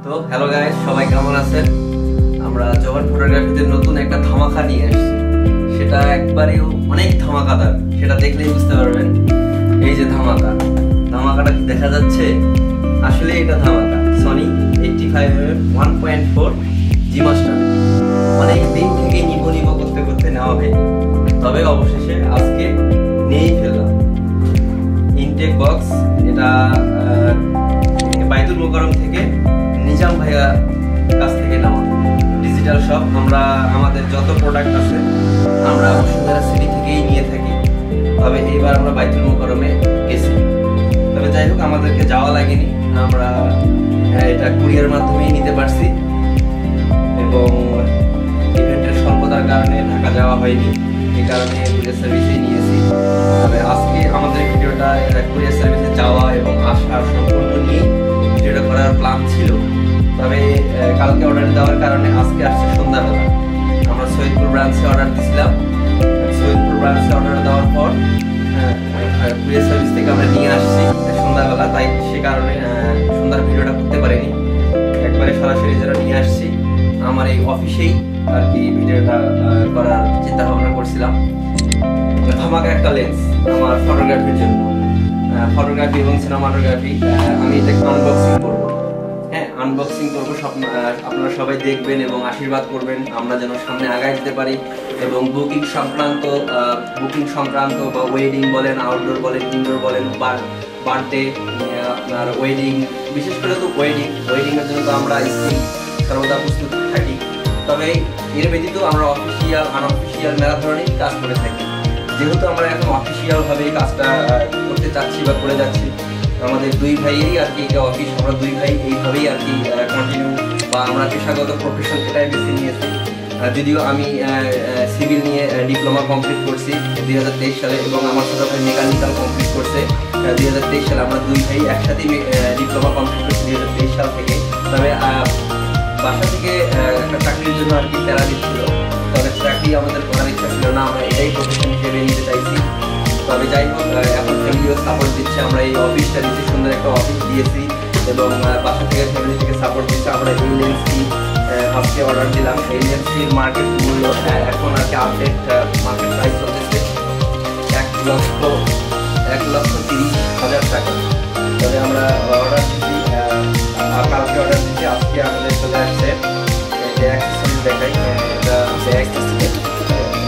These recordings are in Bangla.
তো হ্যালো গাইস, সবাই কেমন আছেন? আমরা জোহর ফটোগ্রাফিতে নতুন একটা ধামাকা নিয়ে এসেছি। সেটা একবারেই অনেক ধামাকাদার, সেটা দেখলেই বুঝতে পারবেন। এই যে ধামাকাটা দেখা যাচ্ছে, আসলে এটা ধামাকা। সনি 85mm 1.4 জি মাস্টার অনেক দিন থেকে নিব করতে নেওয়া হয়নি, তবে অবশেষে আজকে নিয়েই ফেললাম। ইনটেক বক্স, এটা বাইতুল মোকাররম থেকে নিজাম ভাইয়া কাছ থেকে নেওয়া। ডিজিটাল শপ, আমরা আমাদের যত প্রোডাক্ট আছে আমরা বসুন্ধরা সিটি থেকেই নিয়ে থাকি, তবে এইবার আমরা বাইতুল মোকাররমে গেছি। তবে যাই হোক, আমাদেরকে যাওয়া লাগেনি, আমরা এটা কুরিয়ার মাধ্যমেই নিতে পারছি এবং ইভেন্টের স্বল্পতার কারণে ঢাকা যাওয়া হয়নি, এই কারণে কুরিয়ার সার্ভিসেই নিয়েছি। তবে আজকে আমাদের ভিডিওটা কুরিয়ার সার্ভিসে যাওয়া এবং আসা সম্পূর্ণ নিয়ে ভিডিওটা করার প্ল্যান ছিল, তবে কালকে অর্ডার দেওয়ার কারণে আজকে আসছে সন্ধ্যাবেলা। আমরা সৈয়দপুর ব্রাঞ্চে অর্ডার দিয়েছিলাম, সৈয়দপুর ব্রাঞ্চে অর্ডার দেওয়ার পর কুরিয়ার সার্ভিস থেকে আমরা নিয়ে আসছি সন্ধ্যাবেলা, তাই সে কারণে সন্ধ্যার ভিডিওটা করতে পারিনি। একবারে সরাসরি যারা নিয়ে আসছি আমার এই অফিসেই আর কি ভিডিওটা করার চিন্তা ভাবনা করছিলাম। ধামাকা একটা লেন্স আমার ফটোগ্রাফির জন্য, ফটোগ্রাফি এবং সিনেমাটোগ্রাফি। আমি এটা আনবক্সিং করবো, আনবক্সিং করবো। আপনারা সবাই দেখবেন এবং আশীর্বাদ করবেন, আমরা যেন সামনে আগায় যেতে পারি। এবং বুকিং সংক্রান্ত বা ওয়েডিং বলেন, আউটডোর বলেন, ইনডোর বলেন, বার্থডে, আপনার ওয়েডিং, বিশেষ করে তো ওয়েডিংয়ের জন্য তো আমরা সর্বদা প্রস্তুত থাকি। তবে এর ব্যতীত আমরা অফিসিয়াল আনঅফিসিয়াল মেলা ধরনের কাজ করে থাকি। যেহেতু আমরা এখন অফিসিয়ালভাবে কাজটা করতে চাচ্ছি বা করে যাচ্ছি, আমাদের দুই ভাইয়েরই আর কি এটা অফিস, আমরা দুই ভাই এইভাবেই আর কি কন্টিনিউ বা আমরা পেশাগত প্রফেশন এটাই বেছে নিয়েছি। যদিও আমি সিভিল নিয়ে ডিপ্লোমা কমপ্লিট করছি 2023 সালে এবং আমার ছোটো ভাই মেকানিক্যাল কমপ্লিট করছে 2023 সালে। আমরা দুই ভাই একসাথেই ডিপ্লোমা কমপ্লিট করছি 2023 সাল থেকে। তবে বাসা থেকে একটা চাকরির জন্য আর কি প্যারা দিচ্ছিল, তবে চাকরি আমাদের করার ইচ্ছা ছিল না, আমরা এটাই প্রফেশন হিসেবে নিতে চাইছি। তবে যাই হোক, এখন ফ্যামিলিও সাপোর্ট দিচ্ছে, আমরা এই অফিসটা দিচ্ছি, সুন্দর একটা অফিস দিয়েছি এবং বাসা থেকে ফ্যামিলি থেকে সাপোর্ট দিচ্ছে। আমরা এই লেন্সটি আজকে অর্ডার দিলাম। এই লেন্সটির মার্কেট মূল্য এখন আর কি আপডেট মার্কেট প্রাইস চলতেছে 1,30,000 টাকা। তবে আমরা অর্ডার দিচ্ছি, কালকে অর্ডার দিচ্ছি, আজকে আমাদের চলে আসছে। অ্যাক্সেসরিজ দেখাই, এটা ব্যাগ,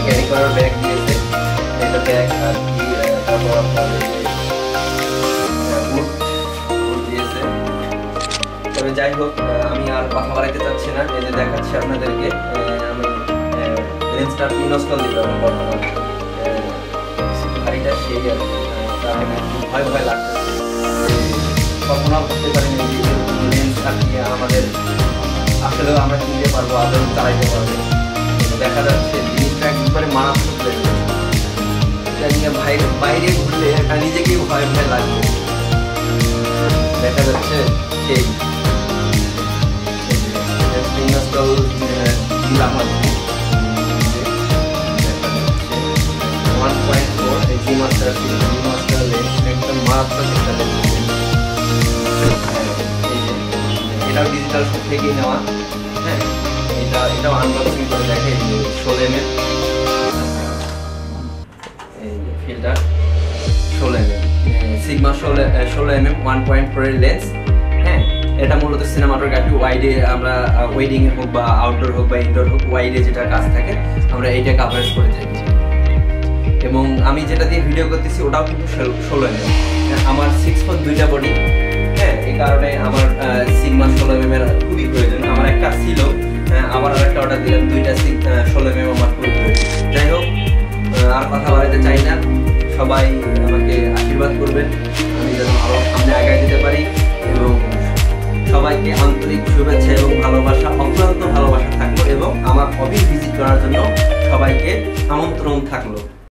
ক্যারি করার ব্যাগ দিয়েছে, এটা ব্যাগ আর কি। তারপর আপনার বুট দিয়েছে। তবে যাই হোক, আমি আর কথা বাড়াইতে চাচ্ছি না, এই যে দেখাচ্ছি আপনাদেরকে। আমি লেন্সটা ইনস্টল দিতে হবে বর্তমানে, গাড়িটা সেই আর কি, তার ভয় লাগতেছে। কল্পনাও করতে পারি না যে লেন্স আর কি আমাদের আসলেও আমরা কিনতে পারবো, আদৌ চালাইতে পারবো। দেখা যাচ্ছে জিনিসটা একবারে মারাত্মক লেন্স, এটা নিয়ে বাইরে ঘুরলে একটা নিজেকেই ভয় লাগবে। দেখা যাচ্ছে সেই ইনস্টল দিলাম আর কি। 1.4 জি মাস্টার লেন্স, একদম মারাত্মক একটা লেন্স। এটাও ডিজিটাল শপ থেকেই নেওয়া। এটাও আনবক্সিং করে দেখে 16mm filter, 16mm sigma 16mm 1.4 lens. এটা মূলত সিনেমাটোগ্রাফি ওয়াইডে, আমরা ওয়েডিং হোক বা আউটডোর হোক বা ইনডোর হোক, ওয়াইডে যেটা কাজ থাকে আমরা এইটা কাভারেজ করে থাকি। এবং আমি যেটা দিয়ে ভিডিও করতেছি ওটাও কিন্তু 16mm। আমার 6 দুইটা বডি, এই কারণে আমার সিগমা 16mm এর খুবই প্রয়োজন। আমার একটা ছিল, আবার আরেকটা অর্ডার দিলাম, দুইটা 16mm আমার খুবই প্রয়োজন। যাই হোক, আর কথা বাড়াতে চাই না, সবাই আমাকে আশীর্বাদ করবেন, আমি যেন আরো সামনে আগায় যেতে পারি।